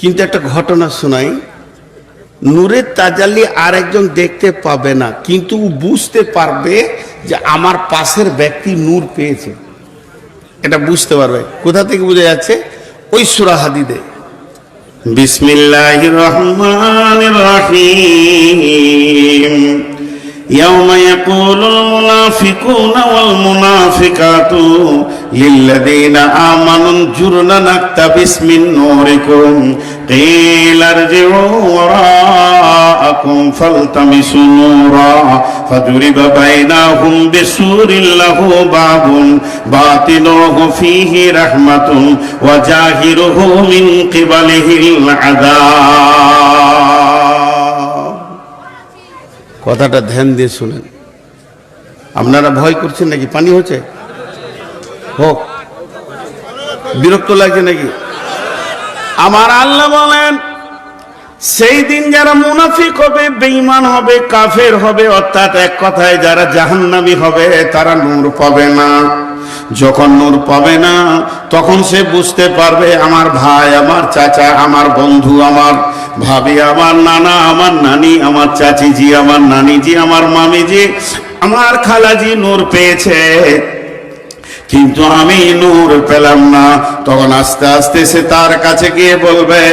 কিন্তু একটা ঘটনা শোনাই, নূরের তাজাল্লি আর একজন দেখতে পাবে না, কিন্তু বুঝতে পারবে যে আমার পাশের ব্যক্তি নূর পেয়েছে, এটা বুঝতে পারবে। কোথা থেকে বোঝা যাচ্ছে? ওই সূরা হাদীদে বিসমিল্লাহির রহমানির রহিম يوم يقول المنافقون والمنافقات للذين آمنوا انظرنا نقتبس من نوركم قيل ارجعوا وراءكم فالتمسوا نورا فضرب بينهم بسور له باب باطنه فيه رحمة وظاهره من قبله العذاب। কথাটা ধ্যান দিয়ে শুনেন। আপনারা ভয় করছেন নাকি? পানি হচ্ছে? হোক। বিরক্ত লাগছে নাকি? আমার আল্লাহ বলেন, সেই দিন যারা মুনাফিক হবে, বেঈমান হবে, কাফের হবে, অর্থাৎ এক কথায় যারা জাহান্নামী হবে, তারা নূর পাবে না। যখন নূর পাবে না, তখন সে বুঝতে পারবে আমার ভাই, আমার চাচা, আমার বন্ধু, আমার ভাবি, আমার নানা, আমার নানি, আমার চাচিজি, আমার নানিজি, আমার মামিজি, আমার খালাজি নূর পেয়েছে, কিন্তু আমি নূর পেলাম না। তখন আস্তে আস্তে সে তার কাছে গিয়ে বলবে,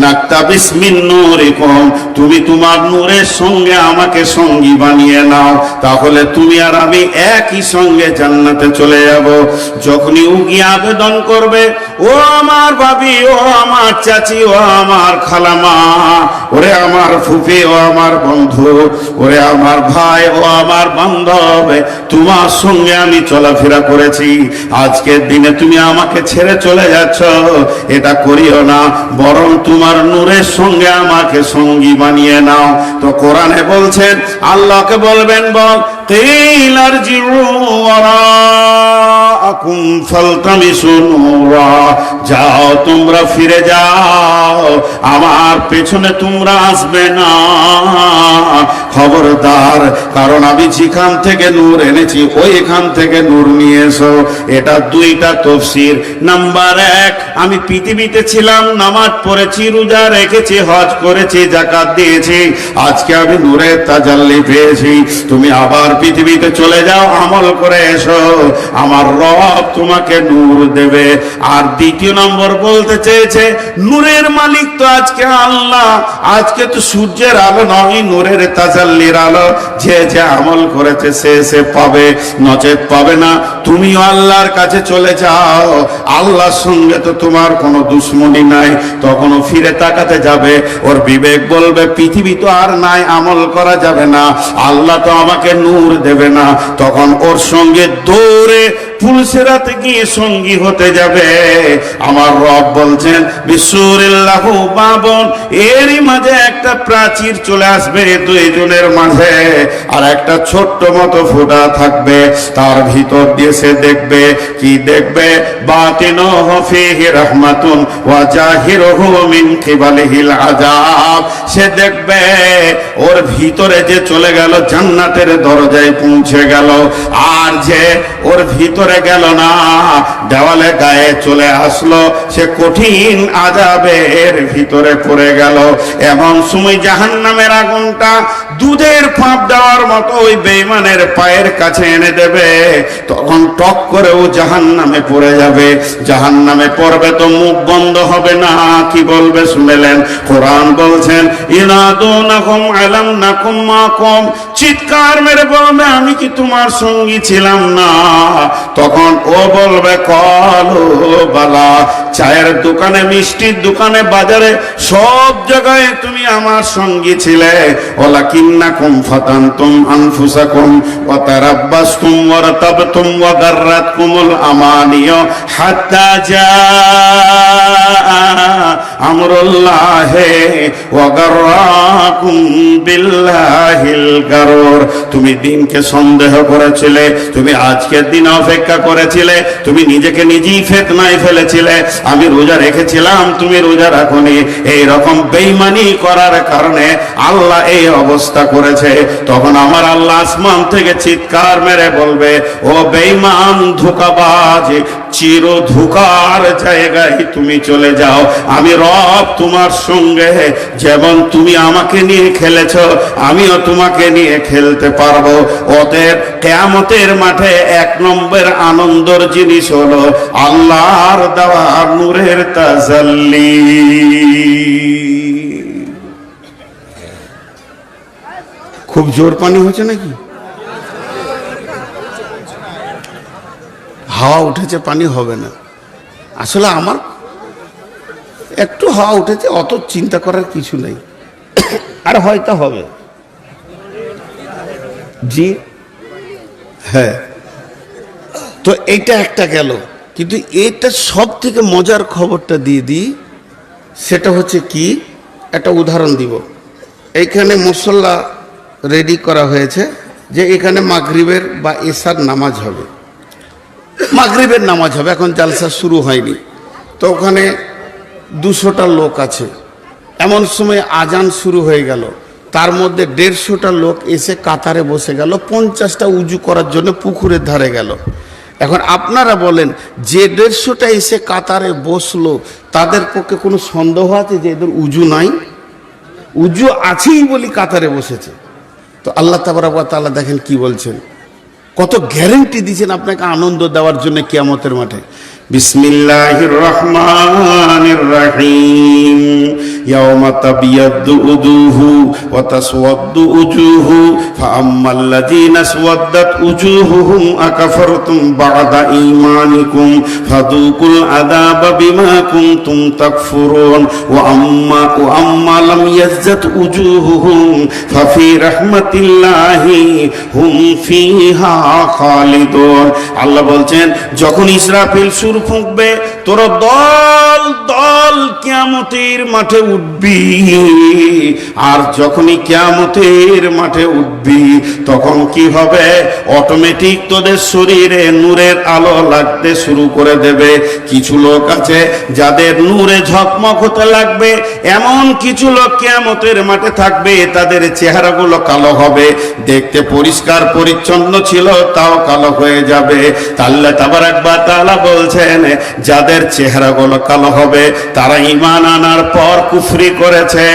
নাকতাবিস মিন নূরিকুম, তুমি তোমার নূরের সঙ্গে আমাকে সঙ্গী বানিয়ে নাও, তাহলে তুমি আর আমি একই সঙ্গে জান্নাতে চলে যাব। যখনই উকি আবেদন করবে, ও আমার ভাবি, ও আমার চাচি, ও আমার খালামা, ওরে আমার ফুফি, ও আমার বন্ধু, ওরে আমার ভাই, ও আমার বান্ধব, তোমার সঙ্গে আমি চলাফেরা করেছি, আজকের দিনে তুমি আমাকে ছেড়ে চলে যাচ্ছ, এটা করিও না, বরং তোমার নূরের সঙ্গে আমাকে সঙ্গী বানিয়ে নাও। তো কোরআনে বলছেন, আল্লাহকে বলবেন, বল قيل ارجعوا وراءكم فالتمسوا نورا, যাও তোমরা ফিরে যাও, আমার পেছনে তোমরা আসবে না, খবরদার, কারণ আমি যেখান থেকে নূর এনেছি ওইখান থেকে নূর নিয়ে এসো। এটা দুইটা তাফসীর। নাম্বার 1, আমি পৃথিবীতে ছিলাম, নামাজ পড়েছি, রোজা রেখেছি, হজ করেছি, যাকাত দিয়েছি, আজকে আমি নূরের তাজাল্লি পেয়েছি, তুমি আবার পৃথিবীতে চলে যাও, আমল করে এসো, আমার রব তোমাকে নূর দেবে। আর দ্বিতীয় নম্বর বলতে চেয়েছে, নূরের মালিক তো আজকে আল্লাহ, আজকে তো সূর্যের আলো নয়, নূরের তাজাল্লির আলো, যে যে আমল করেছে সে পাবে, নচেত পাবে না। তুমিও আল্লাহর কাছে চলে যাও, আল্লাহর সঙ্গে তো তোমার কোনো দুশ্মনী নাই। তখনও ফিরে তাকাতে যাবে, ওর বিবেক বলবে পৃথিবী তো আর নাই, আমল করা যাবে না, আল্লাহ তো আমাকে নূর দেবে না। তখন ওর সঙ্গে দৌড়ে পুলসিরাতে গিয়ে সঙ্গী হতে যাবে। আমার রব বলছেন, বিসুরিল্লাহু বাবন, এরই মাঝে একটা প্রাচীর চলে আসবে দুইজনের মাঝে, আর একটা ছোট্ট মতো ফুটা থাকবে, তার ভিতর দিয়ে সে দেখবে, কি দেখবে? বাতিনুহু ফীহি রাহমাতুন ওয়া জাহিরুহু মিন কিবালিহিল আযাব। সে দেখবে ওর ভিতরে যে চলে গেল, জান্নাতের দরজায় পৌঁছে গেল, আর যে ওর ভিতরে গেল না, দেওয়ালে গায়ে চলে আসলো, সে কঠিন আযাবের ভিতরে পড়ে গেল। এমন সময় জাহান্নামের আগুনটা দুধের ফাঁপ দেওয়ার মতো ওই বেঈমানের পায়ের কাছে এনে দেবে, তখন টক করে ও জাহান্নামে পড়ে যাবে। জাহান্নামে পড়বে তো মুখ বন্ধ হবে না, কি বলবে শুনলেন? কোরআন বলছেন, ইনাদুনাকুম আলাম নাকুম মাকুম, চিৎকার মেরে বলবে, আমি কি তোমার সঙ্গী ছিলাম না? তখন ও বলবে, কলু বালা, চায়ের দোকানে, মিষ্টির দোকানে, বাজারে, সব জায়গায় তুমি আমার সঙ্গী ছিলে, ওয়ালাকিন্নাকুম ফাতানতুম আনফুসাকুম ওয়া তারাব্বাসতুম ওয়া রাতাবতুম ওয়া গাররাতকুমুল আমানিয়ু হাত্তা জাআ আমরুল্লাহি ওয়া গাররাকুম বিল্লাহিল গারুর। মাগরুর। তুমি দিনকে সন্দেহ করেছিলে, তুমি আজকের দিন অপেক্ষা করেছিলে, তুমি নিজেকে নিজেই ফিতনায় ফেলেছিলে। আমি রোজা রেখেছিলাম, তুমি রোজা রাখোনি। এই রকম বেঈমানি করার কারণে আল্লাহ এই অবস্থা করেছে। তখন আমার আল্লাহ আসমান থেকে চিৎকার মেরে বলবে, ও বেঈমান, ধোঁকাবাজ, চির ধোঁকার জায়গায় তুমি চলে যাও। আমি রব তোমার সঙ্গে যেমন তুমি আমাকে নিয়ে খেলেছ, আমিও তোমাকে নিয়ে খেলতে পারবো। ওদের কিয়ামতের মাঠে এক নম্বর আনন্দের জিনিস হলো আল্লাহর দেওয়া নূরের তাজাল্লি। খুব জোর পানি হচ্ছে নাকি? হাওয়া উঠেছে, পানি হবে না। আসলে আমার একটু হাওয়া উঠেছে, অত চিন্তা করার কিছু নেই, আর হয়তো হবে। জি হ্যাঁ, তো এইটা একটা গেল। কিন্তু এটা সব থেকে মজার খবরটা দিয়ে দিই, সেটা হচ্ছে কি, একটা উদাহরণ দিব। এইখানে মুসল্লা রেডি করা হয়েছে যে এখানে মাগরিবের বা এশার নামাজ হবে, মাগরিবের নামাজ হবে। এখন জালসা শুরু হয়নি, তো ওখানে 200টা লোক আছে। এমন সময় আজান শুরু হয়ে গেল, তার মধ্যে 150টা লোক এসে কাতারে বসে গেল, 50টা উজু করার জন্য পুকুরের ধারে গেল। এখন আপনারা বলেন, যে 150টা এসে কাতারে বসলো তাদের পক্ষে কোনো সন্দেহ আছে যে এদের উজু নাই? উজু আছেই বলি কাতারে বসেছে। তো আল্লাহ তাবারক ওয়া তাআলা দেখেন কি বলছেন, কত গ্যারান্টি দিয়েছেন আপনাকে আনন্দ দেওয়ার জন্য কিয়ামতের মাঠে। বিসমিল্লাহির রহমানির রহিম। ইয়াওমা তাবিয়াদ্দু উজুহু ওয়া তাসওয়াদ্দু উজুহু ফাআম্মাল্লাযীনা আসওয়াদ্দাত উজুহুহুম আকাফারতুম বা'দা ঈমানিকুম ফাযুকুল আযাবা বিমা কুনতুম তাকফুরুন ওয়া আম্মা লাম ইয়াজ্জাত উজুহুহুম ফাফি রাহমাতিল্লাহি হুম ফিহা খালিদুন। আল্লাহ বলছেন, যখন ইসরাফিল সুর ফুঁকবে, তোর দল দল কিয়ামতের মাঠে উঠবি। আর যখনই কিয়ামতের মাঠে উঠবি, তখন কি হবে, অটোমেটিক তোদের শরীরে নূরের আলো লাগতে শুরু করে দেবে। কিছু লোক আছে যাদের নূরে ঝকমক হতে লাগবে, এমন কিছু লোক কিয়ামতের মাঠে থাকবে তাদের চেহারাগুলো কালো হবে, দেখতে পরিষ্কার পরিচ্ছন্ন ছিল তাও কালো হয়ে যাবে। আল্লাহ তাবারক ওয়া তাআলা বলছেন, যাদের চেহারাগুলো কালো হবে তারা ঈমান আনার পর কুফরি করেছে।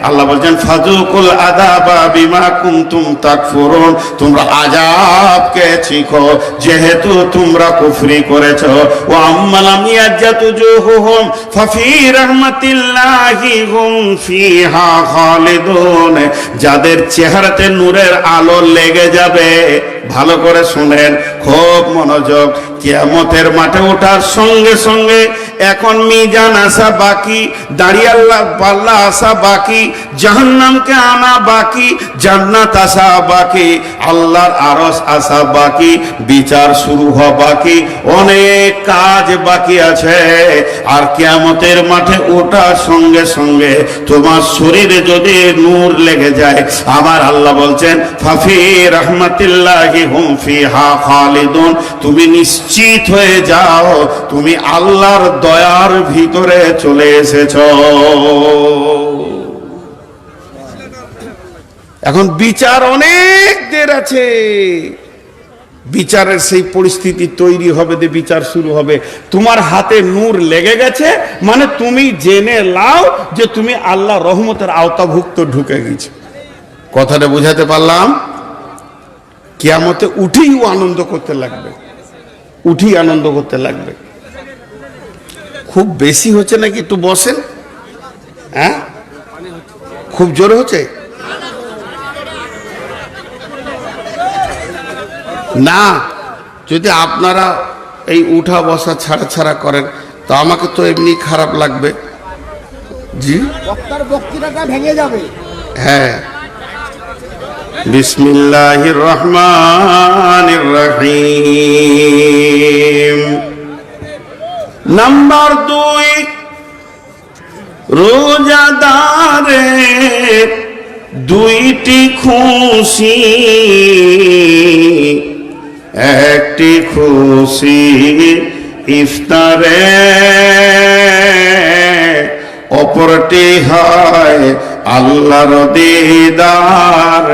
আল্লাহ বলছেন, ফাযুকুল আযাবা বিমা কুনতুম তাকফুরুন, তোমরা আযাবকে চিখো যেহেতু তোমরা কুফরি করেছো। ওয়া আম্মা লাম ইয়াজ্জাত উজুহুহুম ফাফি রাহমাতিল্লাহি হুম ফিহা খালিদুন, যাদের চেহারাতে নূরের আলো লেগে যাবে, ভালো করে শুনেন, খুব মনোযোগ, কিয়ামতের মাঠে ওঠার সঙ্গে সঙ্গে এখন মিজান আসা বাকি, দাঁড়িয়ে আল্লাহ পাল্লা আসা বাকি, জাহান্নামকে আনা বাকি, জান্নাত আসা বাকি, আল্লাহর আরশ আসা বাকি, বিচার শুরু হওয়া বাকি, অনেক কাজ বাকি আছে। আর কিয়ামতের মাঠে ওঠার সঙ্গে সঙ্গে তোমার শরীরে যদি নূর লেগে যায়, আমার আল্লাহ বলছেন, ফাফি রাহমাতিল্লাহি হুম ফিহা খালিদুন, তুমি নিশ্চিত হয়ে যাও তুমি আল্লাহর দয়ার ভিতরে চলে এসেছো। এখন বিচার অনেক দের আছে, বিচারের সেই পরিস্থিতি তৈরি হবে যে বিচার শুরু হবে। তোমার হাতে নূর লেগে গেছে মানে তুমি জেনে লাও যে তুমি আল্লাহ রহমতের আওতাভুক্ত ঢুকে গেছো। কথাটা বুঝাতে পারলাম? কিয়ামতে উঠেই ও আনন্দ করতে লাগবে, উঠেই আনন্দ করতে লাগবে। খুব বেশি হচ্ছে নাকি? একটু বসেন। হ্যাঁ, খুব জোরে হচ্ছে না? যদি আপনারা এই উঠা বসা ছাড়া ছাড়া করেন তো আমাকে তো এমনি খারাপ লাগবে। জি, বক্তার বক্তৃতাটা ভেঙে যাবে। হ্যাঁ, বিসমিল্লাহির রহমানির রহিম। নাম্বার 2, রোজাদারে দুইটি খুশি, একটি খুশি ইফতারে, অপরটি হয় আল্লাহর দিদার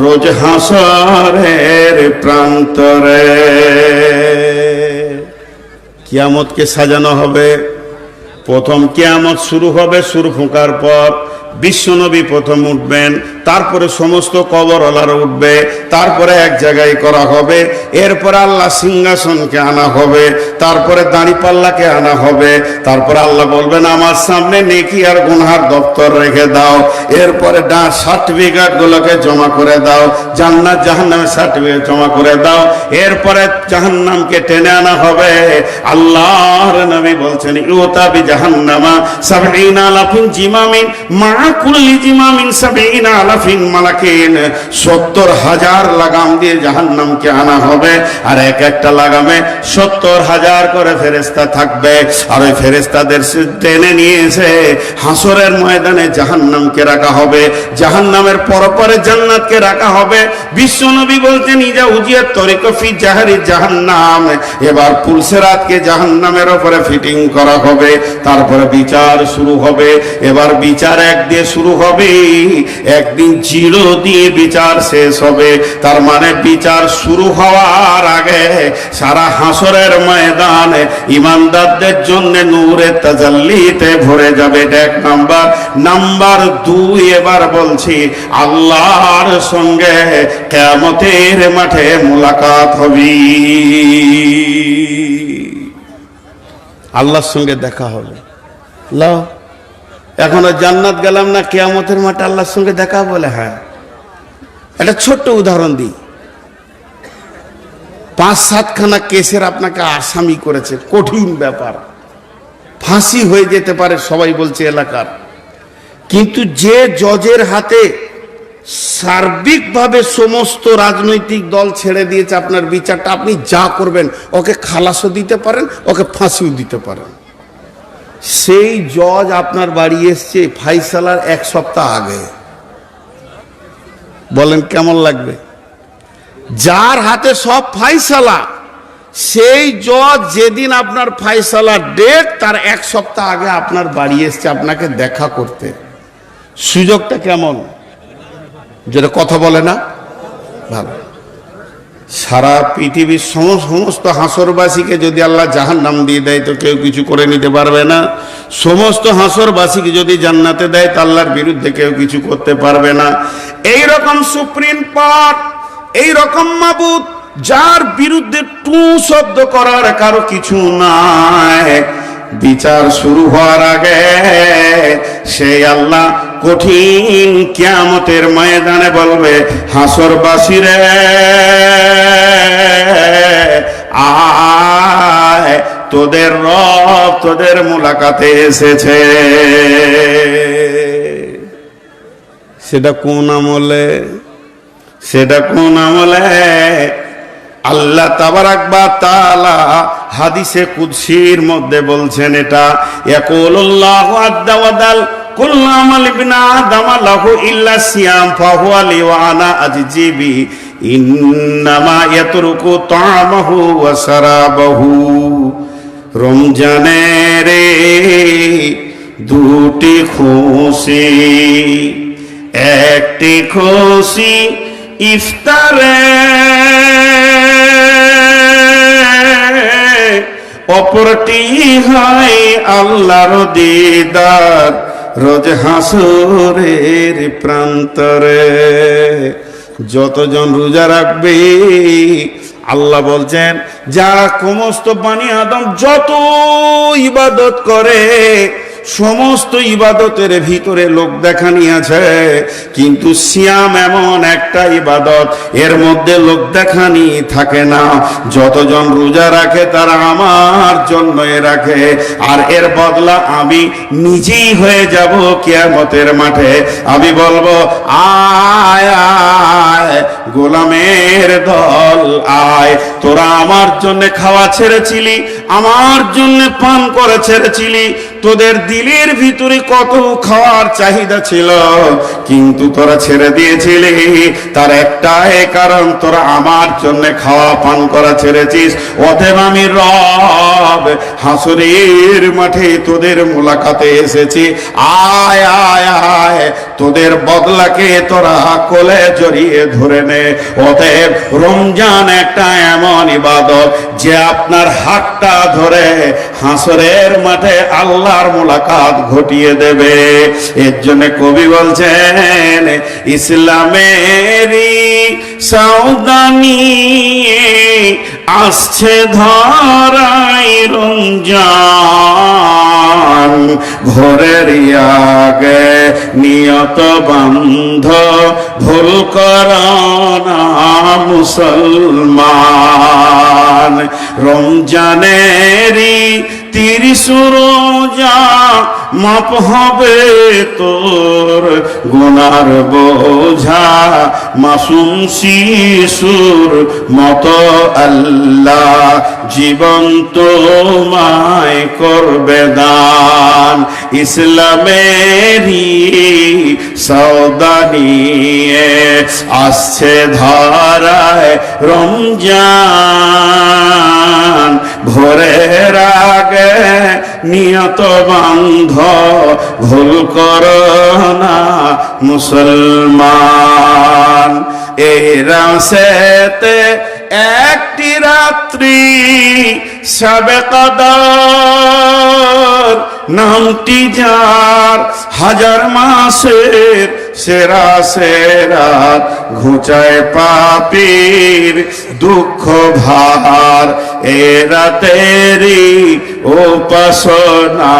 রোজ হাসরের প্রান্তরে। কিয়ামতকে সাজানো হবে। প্রথম কিয়ামত শুরু হবে, সুর ফুঁকার পর বিশ্বনবী প্রথম উঠবেন, তারপরে সমস্ত কবরওয়ালারা উঠবে, তারপরে এক জায়গায় করা হবে, এরপরে আল্লাহ সিংহাসনকে আনা হবে, তারপরে দাঁড়িপাল্লাকে আনা হবে, তারপরে আল্লাহ বলবেন আমার সামনে নেকি আর গুনহার দপ্তর রেখে দাও, এরপরে সার্টিফিকেট গুলোকে জমা করে দাও, জান্নাত জাহান্নামের সার্টিফিকেট জমা করে দাও, এরপরে জাহান্নামকে টেনে আনা হবে। আল্লাহর নবী বলছেন ইউতাবি জাহান্নামা সাবঈনা আলাফিন জিমামিন মা কুল্লি জিমামিন সাবঈনা আলাফিন মালাকিন, ৭০,০০০ লাগাম দিয়ে জাহান্নামকে আনা হবে, আর এক একটা লাগামে ৭০,০০০ করে ফেরেশতা থাকবে, আর ওই ফেরেশতাদের টেনে নিয়ে এসে হাসরের ময়দানে জাহান্নামকে রাখা হবে, জাহান্নামের পরপরে জান্নাতকে রাখা হবে। বিশ্বনবী বলছেন ইজা উজিয়াত তরিক ফি জাহারি জাহান্নাম, এবার পুলসেরাতকে জাহান্নামের উপরে ফিটিং করা হবে, তারপরে বিচার শুরু হবে। এবার বিচার এক দিয়ে শুরু হবে, একদিন জিরো দিয়ে বিচার শেষ হবে। তার মানে বিচার শুরু হওয়ার আগে সারা হাসরের ময়দানে ইমানদারদের জন্য নূরের তাজাল্লিতে ভরে যাবে। এটা এক নাম্বার। নাম্বার 2, এবার বলছি আল্লাহর সঙ্গে কিয়ামতের মাঠে মুলাকাত হবে, আল্লাহর সঙ্গে দেখা হবে। লাও এখনো জান্নাত গেলাম না, কিয়ামতের মাঠে আল্লাহর সঙ্গে দেখা বলে। হ্যাঁ, একটা ছোট্ট উদাহরণ দিই। ৫-৭খানা কেসের আপনাকে আসামি করেছে, কঠিন ব্যাপার, ফাঁসি হয়ে যেতে পারে সবাই বলছে এলাকার, কিন্তু যে জজের হাতে সার্বিকভাবে সমস্ত রাজনৈতিক দল ছেড়ে দিয়েছে আপনার বিচারটা, আপনি যা করবেন ওকে খালাসও দিতে পারেন, ওকে ফাঁসিও দিতে পারেন, সেই জজ আপনার বাড়ি এসছে ফাইসালার 1 সপ্তাহ আগে। বলেন কেমন লাগবে? যার হাতে সব ফাইসালা, সেই জজ যেদিন আপনার ফাইসালা ডেট তার 1 সপ্তাহ আগে আপনার বাড়ি এসছে আপনাকে দেখা করতে। সুযোগটা কেমন? যেটা কথা বলে না ভালো। সারা পৃথিবীর সমস্ত হাসরবাসীকে যদি আল্লাহ জাহান্নাম দিয়ে দেয় তো কেউ কিছু করে নিতে পারবে না। সমস্ত হাসরবাসীকে যদি জান্নাতে দেয় তো আল্লাহর বিরুদ্ধে কেউ কিছু করতে পারবে না। এই রকম সুপ্রিম কোর্ট, এই রকম মাবুদ যার বিরুদ্ধে টু শব্দ করার কারো কিছু নাই, বিচার শুরু হওয়ার আগে সেই আল্লাহ কঠিন কিয়ামতের ময়দানে বলবে হাসরবাসীরে আয়, তোদের রব তোদের মুলাকাতে এসেছে। সেটা কোন আমলে? সেটা কোন আমলে? আল্লাহ তাবারাক ওয়া তাআলা হাদিসে কুদসির মধ্যে বলছেন, এটা ইয়াকুলুল্লাহু আযজা ওয়া জাল কুল্লু আমাল ইবনে আদম লাহু ইল্লা সিয়াম ফাহুয়া লি ওয়া আনা আজজিবি ইন্নামা ইয়াতরুকু তা'মাহু ওয়া সারাবাহু। রমজানের দুটি খুশি, একটি খুশি ইফতারে, অপরটি হয় আল্লাহর দিদার রোজ হাসরের প্রান্তরে। যতজন রোজা রাখবে আল্লাহ বলছেন যারা সমস্ত বানি আদম যত ইবাদত করে সমস্ত ইবাদতের ভিতরে লোক দেখানি আছে, কিন্তু সিয়াম এমন একটা ইবাদত এর মধ্যে লোক দেখানি থাকে না। যতজন রোজা রাখে তারা আমার জন্য রাখে, আর এর বদলা আমি নিজেই হয়ে যাব কিয়ামতের মাঠে। আমি বলবো আয় আয় গোলামের দল আয়, তোরা আমার জন্য খাওয়া ছেড়েছিলি, আমার জন্য পান করে ছেড়েছিলি, তোদের দিলের ভিতরে কত খাওয়ার চাহিদা ছিল, কিন্তু তোরা ছেড়ে দিয়েছিলি। তার একটাই কারণ, তোরা আমার জন্য খাওয়া পান করা ছেড়েছিস। অতএব আমি রব হাসরের মাঠে তোদের মোলাকাতে এসেছি। আয় আয় আয়, তোদের বদলাকে তোরা কোলে জড়িয়ে ধরে নে। অতএব রমজান একটা এমন ইবাদত যে আপনার হাতটা ধরে হাসরের মাঠে আল্লাহর মোলাকাত ঘটিয়ে দেবে। এর জন্য কবি বলছেন, ইসলামেরই সাউদানি আসছে ধরাই রমজান, ঘরের আগে নিয়ত বন্ধ ভুল করো না মুসলমান। রমজানেরই 30 রোজা মাপ হবে তোর গুনার বোঝা, মাসুম শিশুর মতো আল্লাহ জীবন তোমায় করবে দান। ইসলামেরই সওদা নিয়ে আসছে ধরায় রমজান, ভোরের আগে নিয়ত বান্ধ ভুল করো না মুসলমান। এই রাসেতে একটি রাত্রি শবে কদর, নামটি যার 1000 মাসের সেরা সেরাত, ঘুচায় পাপীর দুঃখ ভার। এ রাতেরই উপাসনা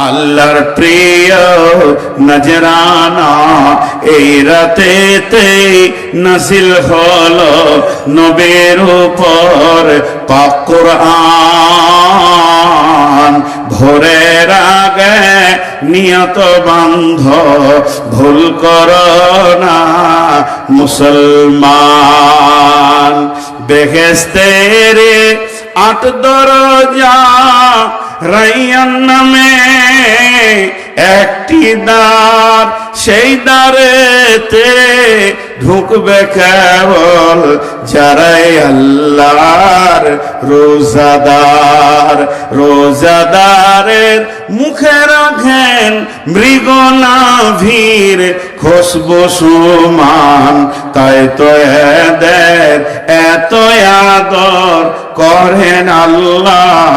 আল্লাহর প্রিয় নজরানা, এই রাতেতে নাজিল হলো নবীর উপর পাক কুরআন। ভোরের আগে নিয়ত বান্ধ ভুল করো না মুসলমান। বেহেশতের 8 দরজা, রাইয়ান নামে একটি দ্বার, সেই দ্বারেতে ঢুকবে কেবল যারাই আল্লাহর রোজাদার। রোজাদারের মুখে রাখেন মৃগনাভির খুশবু সুমান, তাই তো এদের এত আদর করেন আল্লাহ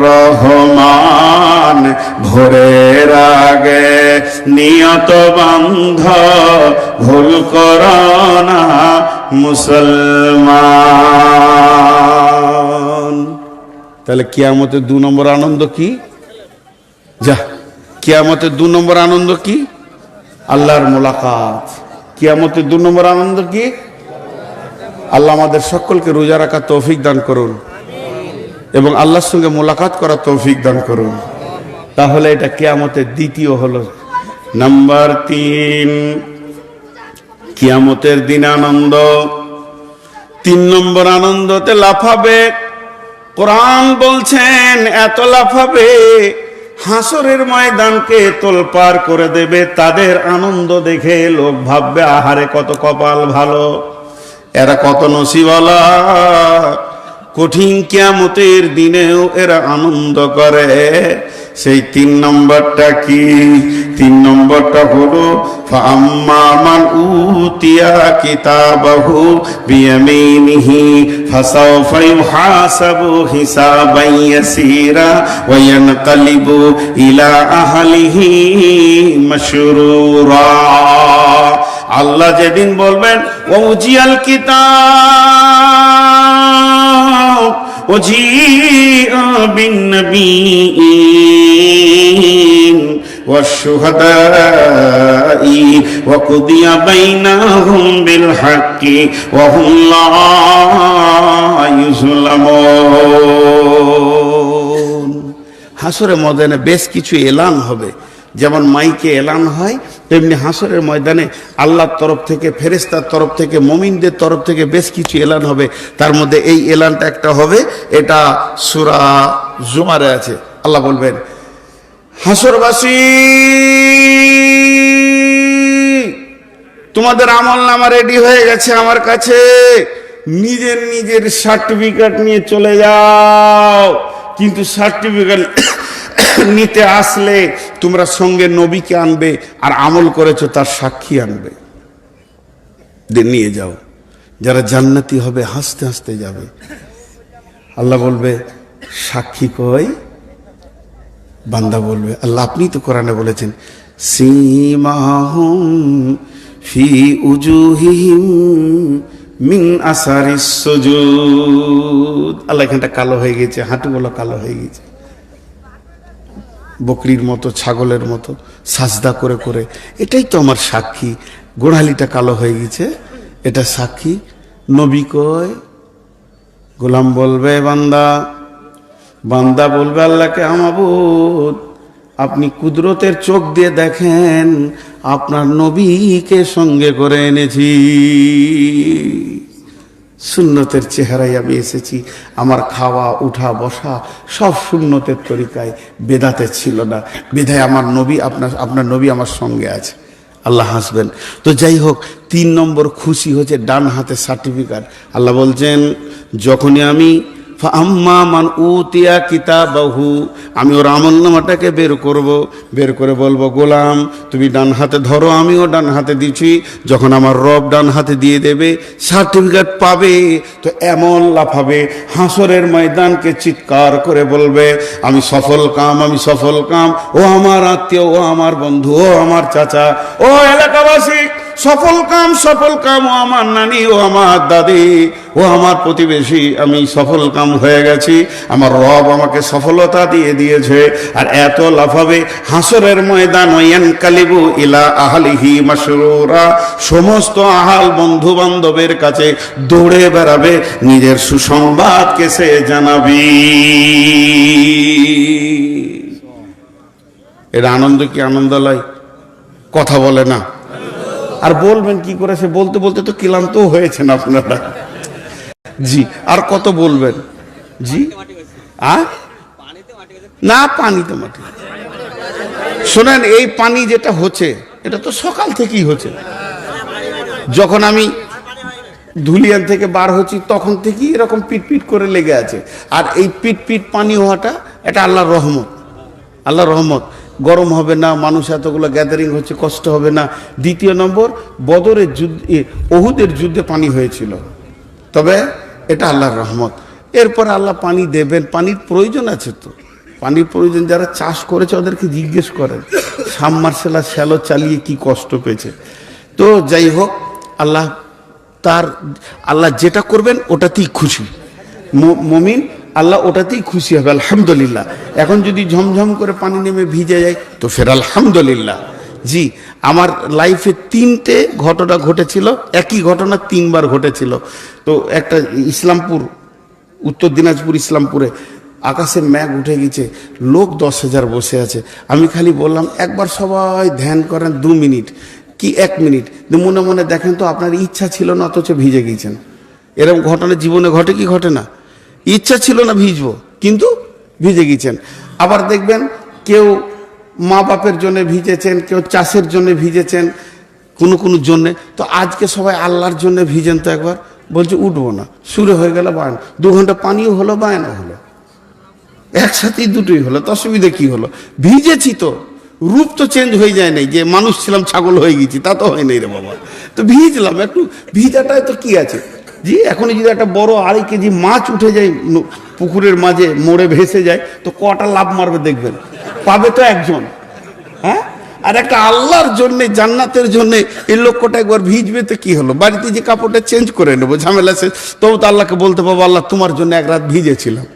রহমান। ভোরের আগে নিয়ত বন্ধ ভুল করো না মুসলমান। তাহলে কিয়ামতের 2 নম্বর আনন্দ কি? যা, কিয়ামতের 2 নম্বর আনন্দ কি? আল্লাহর মোলাকাত। কিয়ামতের 2 নম্বর আনন্দ কি? আল্লাহ আমাদের সকলকে রোজা রাখার তৌফিক দান করুন এবং আল্লাহর সঙ্গে মোলাকাত করার তৌফিক দান করুন। তাহলে এটা কিয়ামতের দ্বিতীয় হলো। নাম্বার 3, কিয়ামতের দিন আনন্দ। 3 নম্বর আনন্দতে লাফাবে। কোরআন বলছেন এত লাফাবে, হাসরের ময়দানকে তোলপাড় করে দেবে। তাদের আনন্দ দেখে লোক ভাববে, আহারে কত কপাল ভালো, এরা কত নসিবওয়ালা। কঠিন কিয়ামতের দিনেও এরা আনন্দ করে। সেই 3 নম্বরটা কি? 3 নম্বরটা হলো ফাআম্মা মান উতিয়া কিতাবাহু বিয়ামিনিহি ফাসাওফা ইউহাসাবু হিসাবান ইয়াসীরা ওয়া ইয়ানকালিবু ইলা আহলিহি মাশরুরা। আল্লাহ যেদিন বলবেন ওয়াজিয়াল কিতাব ওয়াজিআ বিন নবিয়্যিন ওয়াশ-শুহাদা'i ওয়া কুদিয়া বাইনাহুম বিল হাক্কি ওয়া হুম লা ইউযলামুন। হাসরের ময়দানে বেশ কিছু এলান হবে। যেমন মাইকে এলান হয়, তেমনি হাসরের ময়দানে আল্লাহর তরফ থেকে, ফেরেশতার তরফ থেকে, মুমিনদের তরফ থেকে বেশ কিছু এলান হবে। তার মধ্যে এই এলানটা একটা হবে, এটা সূরা জুমারে আছে। আল্লাহ বলবেন, হাসরবাসী, তোমাদের আমলনামা রেডি হয়ে গেছে আমার কাছে, নিজের নিজের সার্টিফিকেট নিয়ে চলে যাও। কিন্তু সার্টিফিকেট নিতে আসলে তোমরা সঙ্গে নবীকে আনবে, আর আমল করেছো তার সাক্ষী আনবে, নিয়ে যাও। যারা জান্নাতি হবে হাসতে হাসতে যাবে। আল্লাহ বলবে সাক্ষী কই? বান্দা বলবে আল্লাহ আপনি তো কোরআনে বলেছেন সীমাহুম ফি উজুহিহিম মিন আসারিস সুজুদ। আল্লাহ এখানটা কালো হয়ে গেছে, হাঁটুগুলো কালো হয়ে গেছে, বকরির মতো ছাগলের মতো সাজদা করে করে। এটাই তো আমার সাক্ষী। গোড়ালিটা কালো হয়ে গেছে, এটা সাক্ষী। নবী কই? গোলাম বলবে বান্দা, বান্দা বলবে আল্লাহকে মাবুদ আপনি কুদরতের চোখ দিয়ে দেখেন, আপনার নবীকে সঙ্গে করে এনেছি, সুন্নতের চেহারায় আমি এসেছি। আমার খাওয়া উঠা বসা সব সুন্নতের তরিকায়, বেদাতে ছিল না। বিধায় আমার নবী আপনার নবী আমার সঙ্গে আছে। আল্লাহ হাসবেন। তো যাই হোক, 3 নম্বর খুশি হচ্ছে ডান হাতে সার্টিফিকেট। আল্লাহ বলছেন যখনই আমি ফাম্মা মান উতিয়া কিতাবাহু, আমি ওর আমলনামাটাকে বের করব, বের করে বলবো গোলাম তুমি ডান হাতে ধরো, আমিও ডান হাতে দিচ্ছি। যখন আমার রব ডান হাতে দিয়ে দেবে, সার্টিফিকেট পাবে, তো এমন লাফাবে, হাসরের ময়দানকে চিৎকার করে বলবে আমি সফল কাম, আমি সফল কাম। ও আমার আত্মীয়, ও আমার বন্ধু, ও আমার চাচা, ও এলাকাবাসী, সফল কাম, সফল কাম। ও আমার নানি, ও আমার দাদি, ও আমার প্রতিবেশী, আমি সফল কাম হয়ে গেছি। আমার রব আমাকে সফলতা দিয়ে দিয়েছে। আর এত লাফাবে হাসরের ময়দান, ইয়ানকালিবু ইলা আহলিহি মাসরুরা, সমস্ত আহাল বন্ধু বান্ধবের কাছে দৌড়ে বেড়াবে, নিজের সুসংবাদকে সে জানাবি। এর আনন্দ কি আনন্দ লয়? কথা বলে না। আর বলবেন কি করে? সে বলতে বলতে তো ক্লান্ত হয়েছেন আপনারা। জি, আর কত বলবেন? জি না, পানিতে মাটি। শোনেন, এই পানি যেটা হচ্ছে এটা তো সকাল থেকেই হচ্ছে। যখন আমি ধুলিয়ান থেকে বার হচ্ছি তখন থেকেই এরকম পিটপিট করে লেগে আছে। আর এই পিটপিট পানি হওয়াটা এটা আল্লাহর রহমত। আল্লাহর রহমত। গরম হবে না, মানুষ এতগুলো গ্যাদারিং হচ্ছে, কষ্ট হবে না। দ্বিতীয় নম্বর, বদরের যুদ্ধে, ওহুদের যুদ্ধে পানি হয়েছিল, তবে এটা আল্লাহর রহমত। এরপর আল্লাহ পানি দেবেন, পানির প্রয়োজন আছে। তো পানির প্রয়োজন, যারা চাষ করেছে ওদেরকে জিজ্ঞেস করেন, সাবমার্সেল আর শ্যালো চালিয়ে কি কষ্ট পেয়েছে। তো যাই হোক, আল্লাহ যেটা করবেন ওটাতেই খুশি। মুমিন আল্লাহ ওটাতেই খুশি হবে, আলহামদুলিল্লাহ। এখন যদি ঝমঝম করে পানি নেমে ভিজে যায় তো ফের আলহামদুলিল্লাহ। জি, আমার লাইফে 3টে ঘটনা ঘটেছিল, একই ঘটনা 3 বার ঘটেছিল। তো একটা ইসলামপুর, উত্তর দিনাজপুর ইসলামপুরে আকাশে মেঘ উঠে গেছে, লোক 10,000 বসে আছে। আমি খালি বললাম একবার সবাই ধ্যান করেন 2 মিনিট কি 1 মিনিট, মনে মনে দেখেন তো আপনার ইচ্ছা ছিল না অথচ ভিজে গিয়েছেন। এরকম ঘটনা জীবনে ঘটে কি ঘটে না? ইচ্ছা ছিল না ভিজবো, কিন্তু ভিজে গিয়েছেন। আবার দেখবেন কেউ মা বাপের জন্য ভিজেছেন, কেউ চাষের জন্য ভিজেছেন, কোনো জন্যে। তো আজকে সবাই আল্লাহর জন্য ভিজেন। তো একবার বলছে উঠবো না, শুরু হয়ে গেল বায়ন। 2 ঘন্টা পানিও হলো, বায়নও হলো, একসাথেই দুটোই হলো। তো অসুবিধা কি হলো? ভিজেছি তো, রূপ তো চেঞ্জ হয়ে যায় নাই যে মানুষ ছিলাম ছাগল হয়ে গেছি, তা তো হয় নাই রে বাবা। তো ভিজলাম, একটু ভিজাটায় তো কি আছে। জি, এখন যদি একটা বড় 2.5 কেজি মাছ উঠে যায় পুকুরের মাঝে, মোড়ে ভেসে যায়, তো কটা লাভ মারবে দেখবেন? পাবে তো একজন। হ্যাঁ, আর একটা আল্লাহর জন্য, জান্নাতের জন্য এই লক্ষ্যটা একবার ভিজবে তো কি হলো? বাড়িতে যে কাপড়টা চেঞ্জ করে নেবো, ঝামেলা শেষ। তবু তো আল্লাহকে বলতে পারবো আল্লাহ তোমার জন্য 1 রাত ভিজেছিলাম।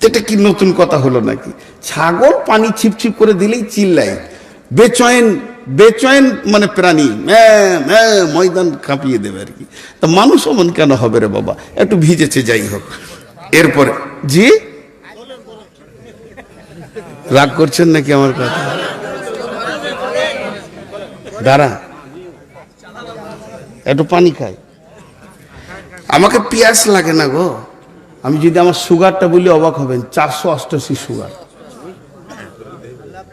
এটা কি নতুন কথা হলো নাকি? ছাগল পানি ছিপছিপ করে দিলেই চিল্লাই, বেচয়েন মানে প্রাণী, ময়দান কাঁপিয়ে দেবে আর কি। তা মানুষ অমন কেন হবে রে বাবা? একটু ভিজেছে, যাই হোক। এরপরে জি, রাগ করছেন নাকি আমার কথা? দাঁড়া, একটু পানি খাই। আমাকে পিয়াস লাগে না গো। আমি যদি আমার সুগারটা বলি অবাক হবেন, 488 সুগার।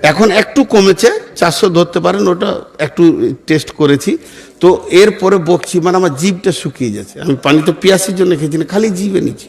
এখন একটু কমেছে, 400 ধরতে পারেন, ওটা একটু টেস্ট করেছি। তো এরপরে বকছি, মানে আমার জিভটা শুকিয়ে যাচ্ছে। আমি পানি তো পিয়াসের জন্য খেয়েছি না, খালি জিভে নিচ্ছি।